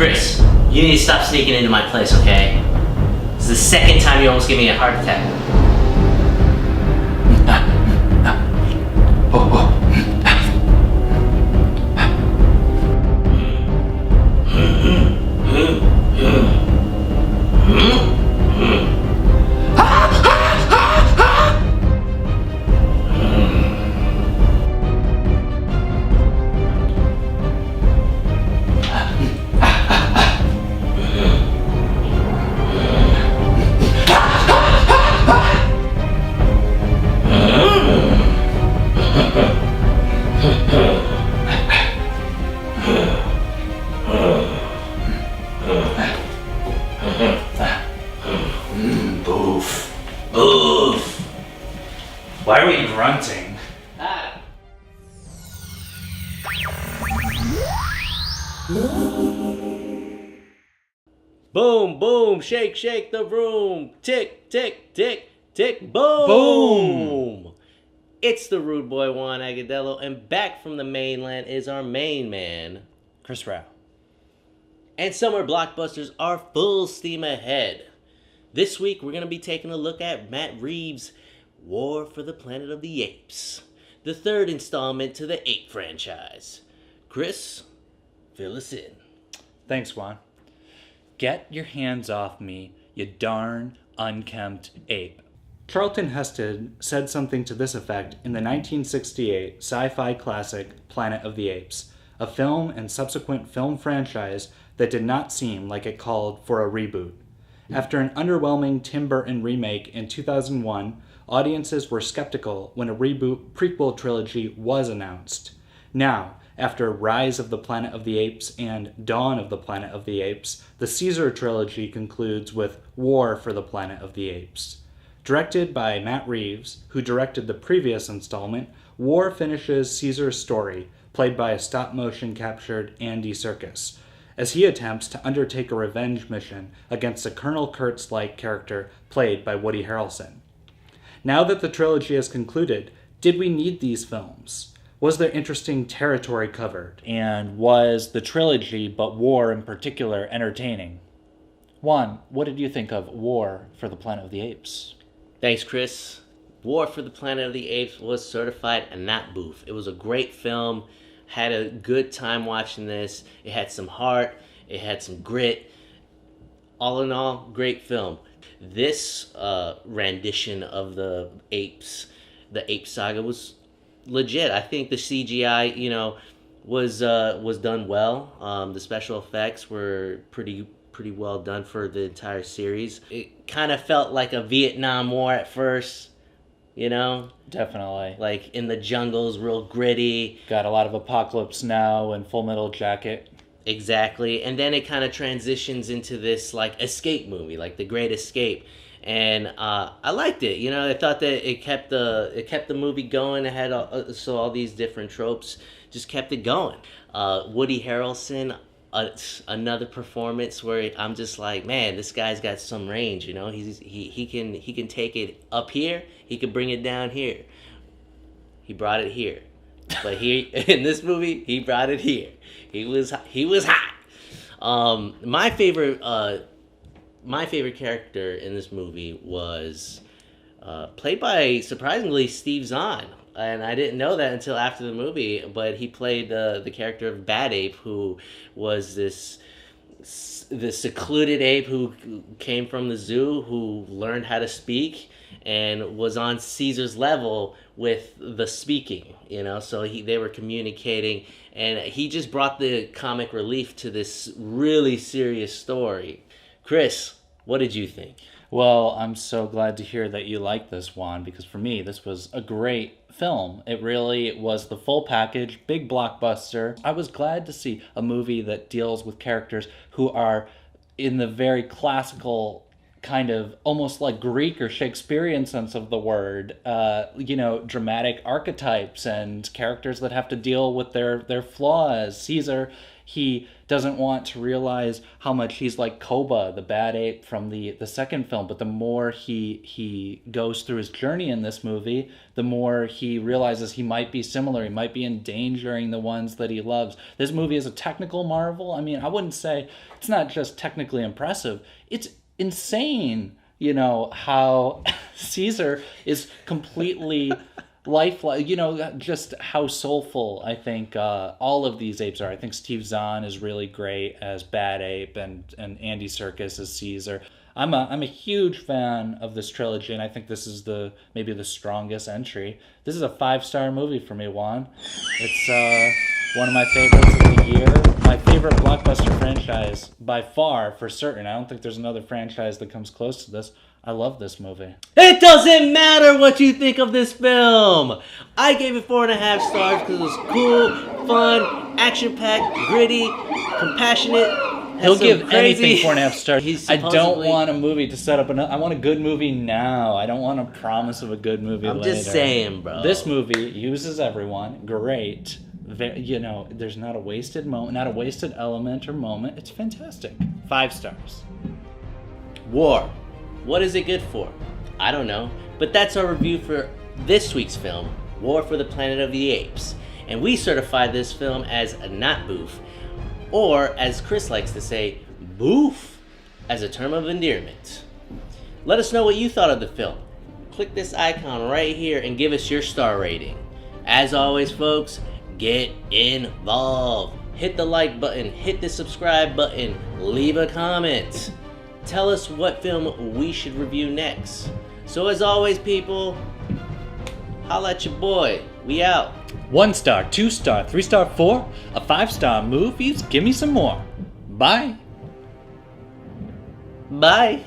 Chris, you need to stop sneaking into my place, okay? This is the second time you almost gave me a heart attack. Boof. Boof. Why are we grunting? Boom, boom, shake, shake the room. Tick, tick, tick, tick, boom. Boom. It's the rude boy Juan Agadello, and back from the mainland is our main man, Chris Rao. And summer blockbusters are full steam ahead. This week, we're going to be taking a look at Matt Reeves' War for the Planet of the Apes, the third installment to the Ape franchise. Chris, fill us in. Thanks, Juan. Get your hands off me, you darn unkempt ape. Charlton Heston said something to this effect in the 1968 sci-fi classic Planet of the Apes, a film and subsequent film franchise that did not seem like it called for a reboot. After an underwhelming Tim Burton remake in 2001, audiences were skeptical when a reboot prequel trilogy was announced. Now, after Rise of the Planet of the Apes and Dawn of the Planet of the Apes, the Caesar trilogy concludes with War for the Planet of the Apes. Directed by Matt Reeves, who directed the previous installment, War finishes Caesar's story, played by a stop-motion captured Andy Serkis, as he attempts to undertake a revenge mission against a Colonel Kurtz-like character played by Woody Harrelson. Now that the trilogy has concluded, did we need these films? Was there interesting territory covered? And was the trilogy, but War in particular, entertaining? Juan, what did you think of War for the Planet of the Apes? Thanks, Chris. War for the Planet of the Apes was certified and not Boof. It was a great film. Had a good time watching this. It had some heart. It had some grit. All in all, great film. This rendition of the Apes, the Ape Saga, was legit. I think the CGI, was done well. The special effects were pretty well done for the entire series. It kind of felt like a Vietnam War at first. Definitely. Like in the jungles, real gritty. Got a lot of Apocalypse Now and Full Metal Jacket. Exactly. And then it kind of transitions into this like escape movie, like The Great Escape. And I liked it. I thought that it kept the movie going. It had all these different tropes, just kept it going. Woody Harrelson, another performance where I'm just like, man, this guy's got some range. He can take it up here. He can bring it down here. He brought it here, but in this movie he brought it here. He was hot. My favorite character in this movie was played by, surprisingly, Steve Zahn. And I didn't know that until after the movie, but he played the character of Bad Ape, who was this secluded ape who came from the zoo, who learned how to speak and was on Caesar's level with the speaking, so they were communicating, and he just brought the comic relief to this really serious story. Chris, what did you think? Well, I'm so glad to hear that you like this, Juan, because for me, this was a great film. It really was the full package, big blockbuster. I was glad to see a movie that deals with characters who are in the very classical kind of almost like Greek or Shakespearean sense of the word, dramatic archetypes and characters that have to deal with their flaws. Caesar He doesn't want to realize how much he's like Koba, the bad ape from the second film. But the more he goes through his journey in this movie, the more he realizes he might be similar. He might be endangering the ones that he loves. This movie is a technical marvel. I mean, I wouldn't say it's not just technically impressive. It's insane, how Caesar is completely lifelike, just how soulful I think all of these apes are. I think Steve Zahn is really great as Bad Ape, and Andy Serkis as Caesar. I'm a huge fan of this trilogy, and I think this is maybe the strongest entry. This is a 5-star movie for me, Juan. It's one of my favorites of the year. My favorite blockbuster franchise by far, for certain. I don't think there's another franchise that comes close to this. I love this movie. It doesn't matter what you think of this film. I gave it 4.5 stars because it was cool, fun, action-packed, gritty, compassionate. He'll give anything 4.5 stars. I don't want a movie to set up I want a good movie now. I don't want a promise of a good movie later. I'm just saying, bro. This movie uses everyone. Great. There's not a wasted moment, not a wasted element or moment. It's fantastic. 5 stars. War. What is it good for? I don't know. But that's our review for this week's film, War for the Planet of the Apes. And we certified this film as a not boof, or as Chris likes to say, boof, as a term of endearment. Let us know what you thought of the film. Click this icon right here and give us your star rating. As always, folks, get involved. Hit the like button, hit the subscribe button, leave a comment. Tell us what film we should review next. So as always, people, holla at your boy. We out. 1 star, 2 star, 3 star, 4, a 5-star movies. Give me some more. Bye. Bye.